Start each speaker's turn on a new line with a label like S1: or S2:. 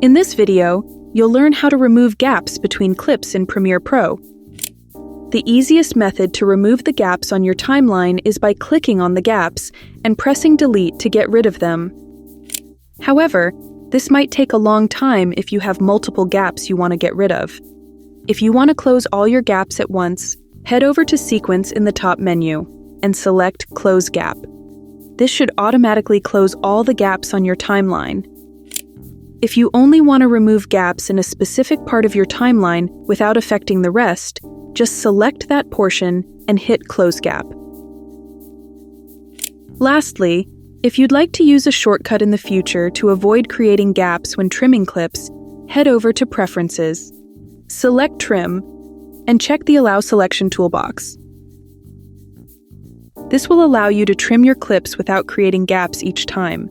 S1: In this video, you'll learn how to remove gaps between clips in Premiere Pro. The easiest method to remove the gaps on your timeline is by clicking on the gaps and pressing delete to get rid of them. However, this might take a long time if you have multiple gaps you want to get rid of. If you want to close all your gaps at once, head over to Sequence in the top menu and select Close Gap. This should automatically close all the gaps on your timeline. If you only want to remove gaps in a specific part of your timeline without affecting the rest, just select that portion and hit Close Gap. Lastly, if you'd like to use a shortcut in the future to avoid creating gaps when trimming clips, head over to Preferences, select Trim, and check the Allow Selection toolbox. This will allow you to trim your clips without creating gaps each time.